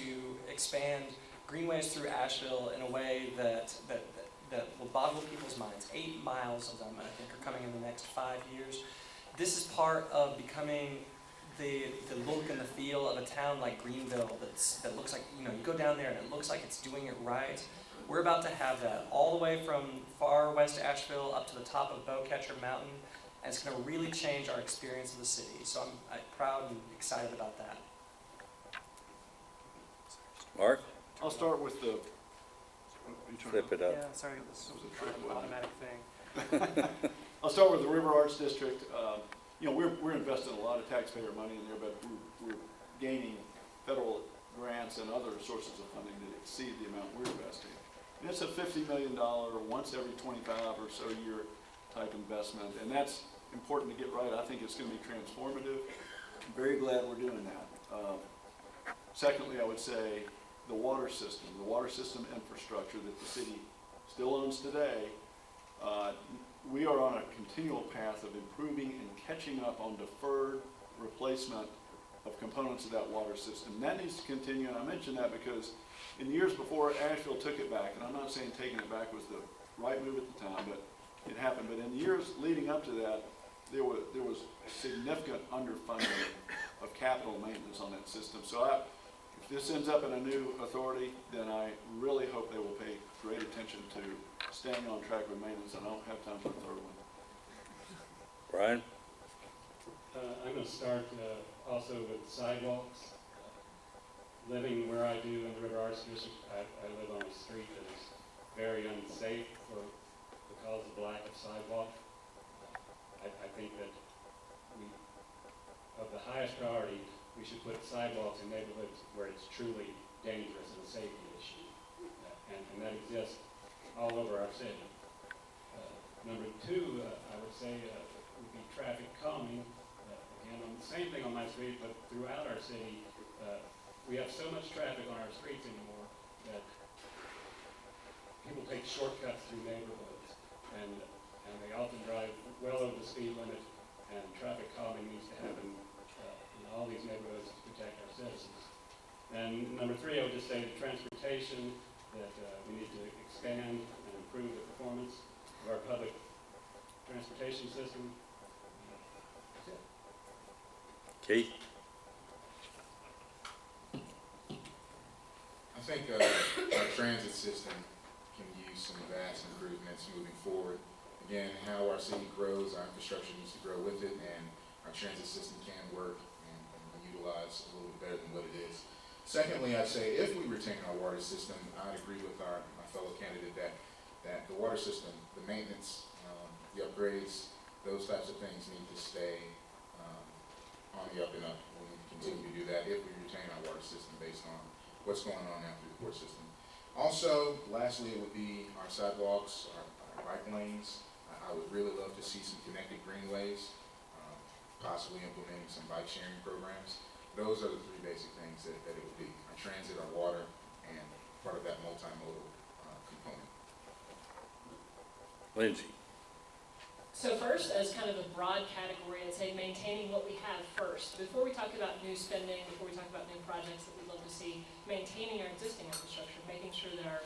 expand greenways through Asheville in a way that will boggle people's minds. 8 miles of them, I think, are coming in the next 5 years. This is part of becoming the look and the feel of a town like Greenville that looks like, you go down there and it looks like it's doing it right. We're about to have that all the way from far west Asheville up to the top of Bowcatcher Mountain, and it's going to really change our experience of the city. So I'm proud and excited about that. Mark? I'll start with the. Flip it up. Yeah, sorry, this was an automatic thing. I'll start with the River Arts District. We're investing a lot of taxpayer money in there, but we're gaining federal grants and other sources of funding that exceed the amount we're investing. And it's a $50 million, once every 25 or so year type investment, and that's important to get right. I think it's going to be transformative. I'm very glad we're doing that. Secondly, I would say the water system infrastructure that the city still owns today. We are on a continual path of improving and catching up on deferred replacement of components of that water system. That needs to continue, and I mention that because in the years before Asheville took it back, and I'm not saying taking it back was the right move at the time, but it happened. But in the years leading up to that, there was significant underfunding of capital maintenance on that system. So if this ends up in a new authority, then I really hope they will pay great attention to staying on track with maintenance. I don't have time for a third one. Brian? I'm going to start also with sidewalks. Living where I do in the River Arts District, I live on a street that is very unsafe because of the lack of sidewalk. I think that of the highest priority, we should put sidewalks in neighborhoods where it's truly dangerous and a safety issue. And that exists all over our city. Number two, I would say, would be traffic calming. Again, on the same thing on my street, but throughout our city, we have so much traffic on our streets anymore that people take shortcuts through neighborhoods, and they often drive well over the speed limit, and traffic calming needs to happen in all these neighborhoods to protect our citizens. And number three, I would just say the transportation, that we need to expand and improve the performance of our public transportation system. That's it. Keith? I think our transit system can use some vast improvements moving forward. Again, how our city grows, our infrastructure needs to grow with it, and our transit system can work and be utilized a little bit better than what it is. Secondly, I'd say if we retain our water system, I'd agree with my fellow candidate that the water system, the maintenance, the upgrades, those types of things need to stay on the up and up. We need to continue to do that if we retain our water system based on what's going on now through the court system. Also, lastly, it would be our sidewalks, our bike lanes. I would really love to see some connected greenways, possibly implementing some bike sharing programs. Those are the three basic things that it would be: our transit, our water, and part of that multimodal component. Lindsay? So first, as kind of a broad category, I'd say maintaining what we have first. Before we talk about new spending, before we talk about new projects that we'd love to see, maintaining our existing infrastructure, making sure that our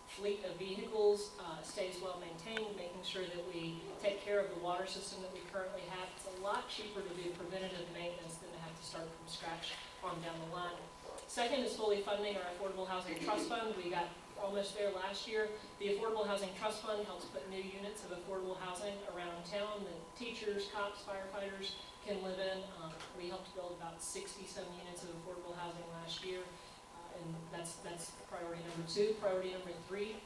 fleet of vehicles stays well maintained, making sure that we take care of the water system that we currently have. It's a lot cheaper to do preventative maintenance than to have to start from scratch on down the line. Second is fully funding our Affordable Housing Trust Fund. We got almost there last year. The Affordable Housing Trust Fund helps put new units of affordable housing around town that teachers, cops, firefighters can live in. We helped build about 60-some units of affordable housing last year. And that's priority number two. Priority number three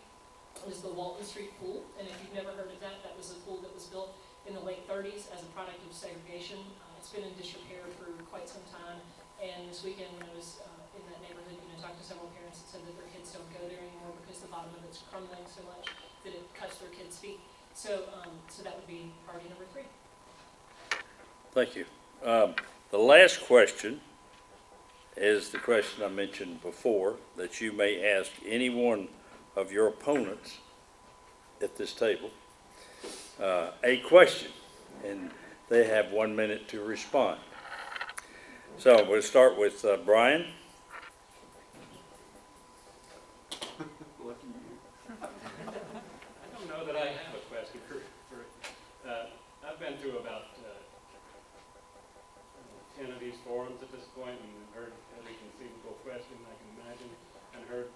is the Walton Street Pool. And if you've never heard of that, that was a pool that was built in the late 30s as a product of segregation. It's been in disrepair for quite some time. And this weekend when I was in that neighborhood, talked to several parents that said that their kids don't go there anymore because the bottom of it's crumbling so much that it cuts their kids' feet. So, so that would be priority number three. Thank you. The last question is the question I mentioned before, that you may ask any one of your opponents at this table a question, and they have 1 minute to respond. So we'll start with Brian. Lucky you. I don't know that I have a question for I've been through about 10 of these forums at this point and heard every conceivable question I can imagine, and heard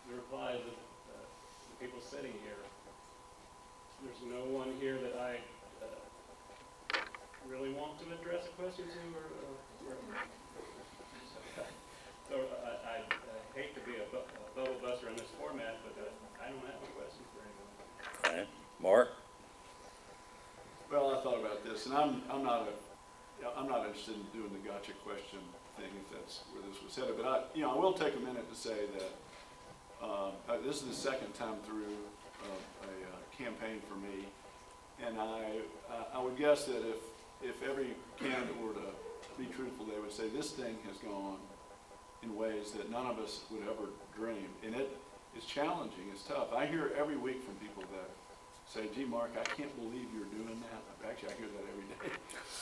the replies of the people sitting here. There's no one here that I really want to address a question to, so I hate to be a bubble buster in this format, but I don't have a question for anyone. Okay. Mark? Well, I thought about this, and I'm not interested in doing the gotcha question thing if that's where this was headed. But I will take a minute to say that this is the second time through a campaign for me, and I would guess that if every candidate were to be truthful, they would say this thing has gone in ways that none of us would ever dream. And it's challenging, it's tough. I hear every week from people that say, gee, Mark, I can't believe you're doing that. Actually, I hear that every day,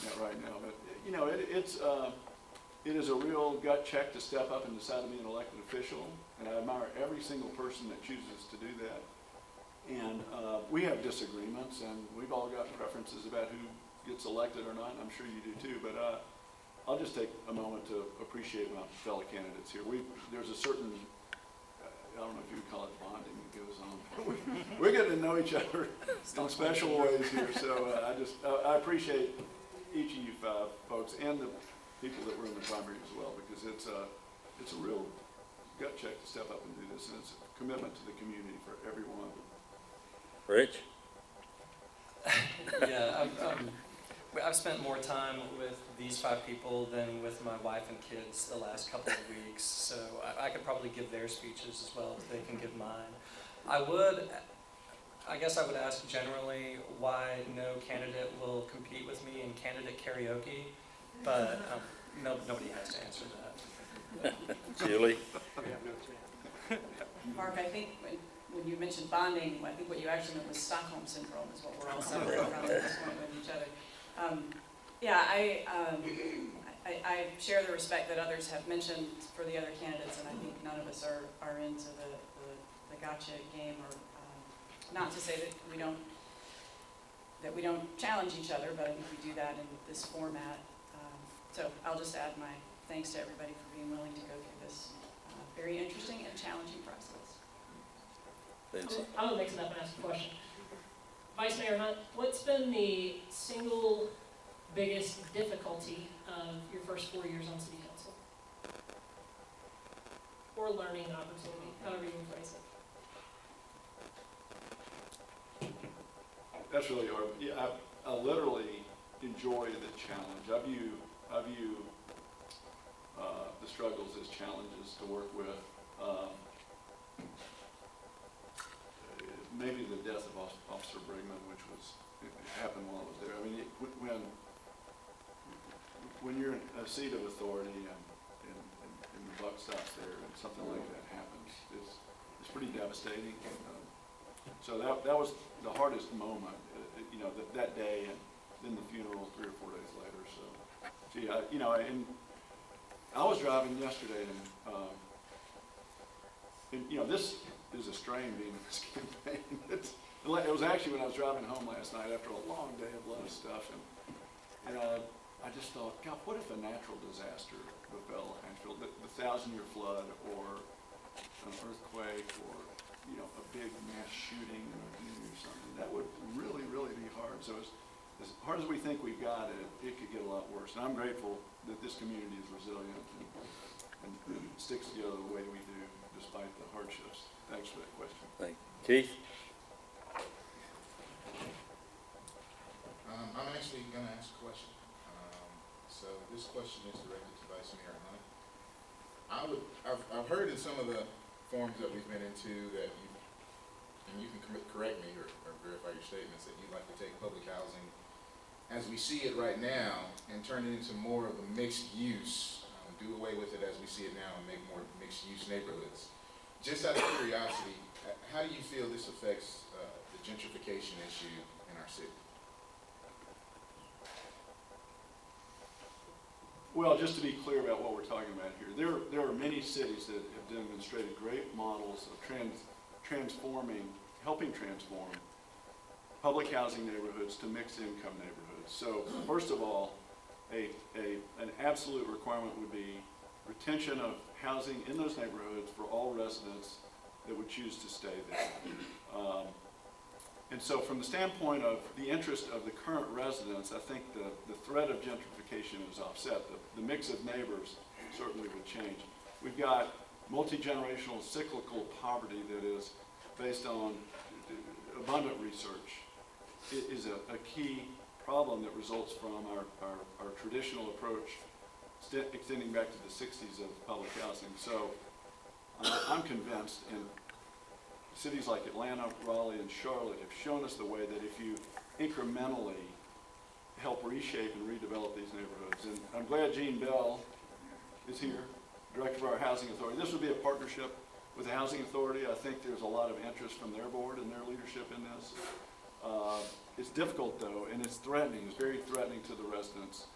not right now. But, you know, it is a real gut check to step up and decide to be an elected official. And I admire every single person that chooses to do that. And we have disagreements, and we've all got preferences about who gets elected or not, and I'm sure you do too. But I'll just take a moment to appreciate my fellow candidates here. There's a certain, I don't know if you would call it bonding that goes on. We're getting to know each other in special ways here, so I appreciate each of you five folks and the people that were in the primary as well, because it's a real gut check to step up and do this, and it's a commitment to the community for everyone. Rich? Yeah, I've spent more time with these 5 people than with my wife and kids the last couple of weeks, so I could probably give their speeches as well as they can give mine. I guess I would ask generally why no candidate will compete with me in candidate karaoke, but nobody has to answer that. Julie? We have no chance. Mark, I think when you mentioned bonding, I think what you actually meant was Stockholm Syndrome is what we're all suffering from at this point with each other. I share the respect that others have mentioned for the other candidates, and I think none of us are into the gotcha game, or not to say that we don't challenge each other, but I think we do that in this format. So I'll just add my thanks to everybody for being willing to go through this very interesting and challenging process. I'm gonna mix it up and ask a question. Vice Mayor Hunt, what's been the single biggest difficulty of your first 4 years on City Council? Or learning opportunity, however you can phrase it. That's really hard. Yeah, I literally enjoy the challenge. I view the struggles as challenges to work with. Maybe the death of Officer Brigman, which happened while I was there. I mean, when you're in a seat of authority and the buck stops there and something like that happens, it's pretty devastating. So that was the hardest moment, that day, and then the funeral 3 or 4 days later. So, gee, I was driving yesterday, and this is a strain being in this campaign. It was actually when I was driving home last night after a long day of a lot of stuff, and I just thought, God, what if a natural disaster befell Asheville, the 1,000-year flood, or an earthquake, or a big mass shooting in a community or something? That would really, really be hard. So as hard as we think we've got it, it could get a lot worse. And I'm grateful that this community is resilient and sticks together the way we do, despite the hardships. Thanks for that question. Thank you. Keith? I'm actually going to ask a question. So this question is directed to Vice Mayor Hunt. I've heard in some of the forums that we've been into that you can correct me or verify your statements, that you'd like to take public housing as we see it right now and turn it into more of a mixed use, do away with it as we see it now and make more mixed use neighborhoods. Just out of curiosity, how do you feel this affects the gentrification issue in our city? Well, just to be clear about what we're talking about here, there are many cities that have demonstrated great models of helping transform public housing neighborhoods to mixed income neighborhoods. So first of all, an absolute requirement would be retention of housing in those neighborhoods for all residents that would choose to stay there. And so from the standpoint of the interest of the current residents, I think the threat of gentrification is offset. The mix of neighbors certainly would change. We've got multi-generational cyclical poverty that is based on abundant research. It is a key problem that results from our traditional approach extending back to the 60s of public housing. So I'm convinced, and cities like Atlanta, Raleigh, and Charlotte have shown us the way that if you incrementally help reshape and redevelop these neighborhoods, and I'm glad Gene Bell is here, director of our housing authority. This would be a partnership with the housing authority. I think there's a lot of interest from their board and their leadership in this. It's difficult though, and it's threatening. It's very threatening to the residents.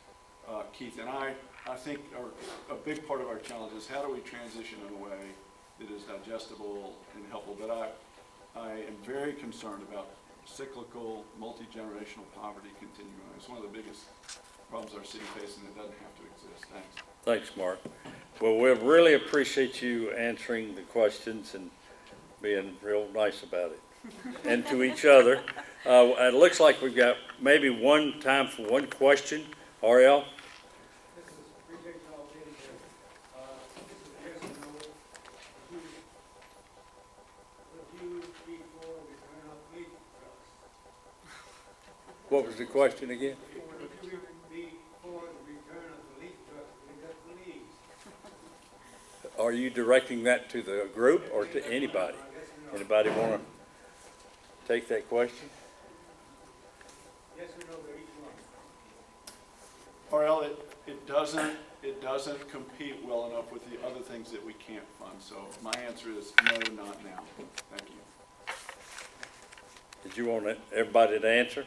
Keith and I think a big part of our challenge is how do we transition in a way that is digestible and helpful. But I am very concerned about cyclical, multi-generational poverty continuing. It's one of the biggest problems our city faces, and it doesn't have to exist. Thanks. Thanks, Mark. Well, we really appreciate you answering the questions and being real nice about it, and to each other. It looks like we've got maybe time for one question. Ariel? This is appreciate y'all being here. This is yes or no. Would you be for return of leaf trucks? What was the question again? Would you be for the return of the leaf trucks to pick up the leaves? Are you directing that to the group or to anybody? Anybody want to take that question? Yes or no to each one? Ariel, it doesn't compete well enough with the other things that we can't fund. So my answer is no, not now. Thank you. Did you want everybody to answer?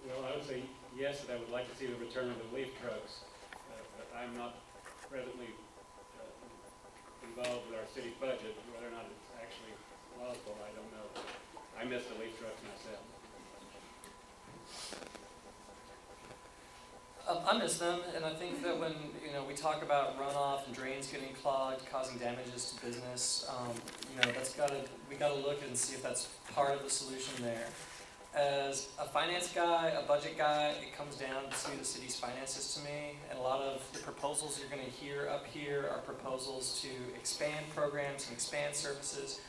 Well, I would say yes, that I would like to see the return of the leaf trucks, but I'm not presently involved with our city budget. Whether or not it's actually plausible, I don't know. I miss the leaf trucks myself. I miss them, and I think that when we talk about runoff and drains getting clogged, causing damages to business, we gotta look and see if that's part of the solution there. As a finance guy, a budget guy, it comes down to the city's finances to me, and a lot of the proposals you're going to hear up here are proposals to expand programs and expand services.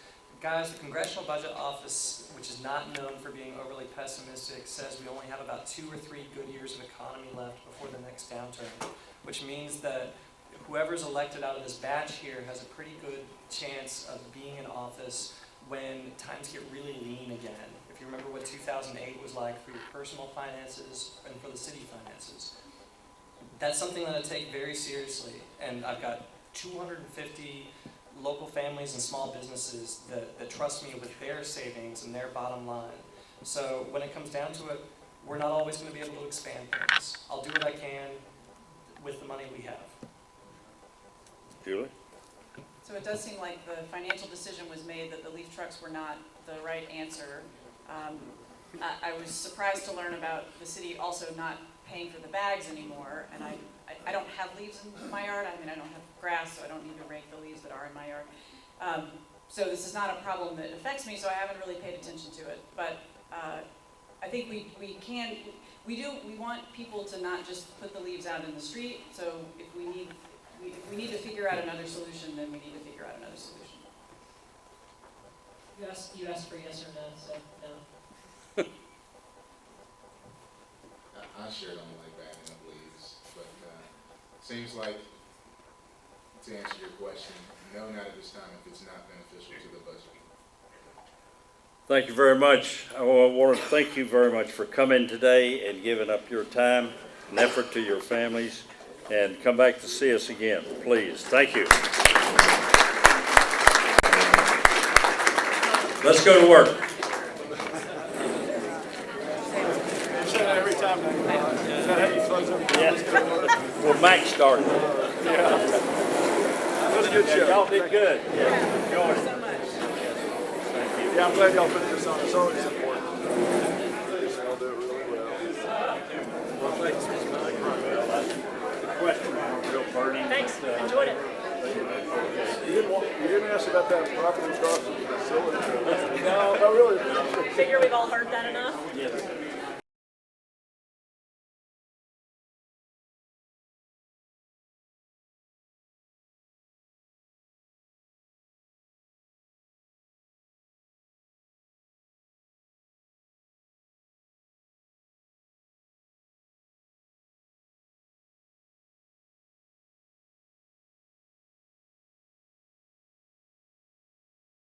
Guys, the Congressional Budget Office, which is not known for being overly pessimistic, says we only have about 2 or 3 good years of economy left before the next downturn, which means that whoever's elected out of this batch here has a pretty good chance of being in office when times get really lean again. If you remember what 2008 was like for your personal finances and for the city finances, that's something that I take very seriously. And I've got 250 local families and small businesses that trust me with their savings and their bottom line. So when it comes down to it, we're not always going to be able to expand things. I'll do what I can with the money we have. Julie? So it does seem like the financial decision was made that the leaf trucks were not the right answer. I was surprised to learn about the city also not paying for the bags anymore, and I don't have leaves in my yard. I mean, I don't have grass, so I don't need to rake the leaves that are in my yard. So this is not a problem that affects me, so I haven't really paid attention to it. But I think we want people to not just put the leaves out in the street. So if we need to figure out another solution, then we need to figure out another solution. You asked for yes or no, so no. I sure don't like bagging up leaves, but seems like, to answer your question, no, not at this time if it's not beneficial to the budget. Thank you very much. I want to thank you very much for coming today and giving up your time and effort to your families, and come back to see us again, please. Thank you. Let's go to work. You say that every time. Is that how you close every time? Yeah. Well, Max started. Yeah. That was a good show. Y'all did good. Yeah. Thank you so much. Yeah, I'm glad y'all put this on. It's always important. Y'all do it really well. Well, thanks. Real burning. Thanks, enjoyed it. You didn't ask about that property across the facility. No, I really appreciate it. Figure we've all heard that enough. Yes.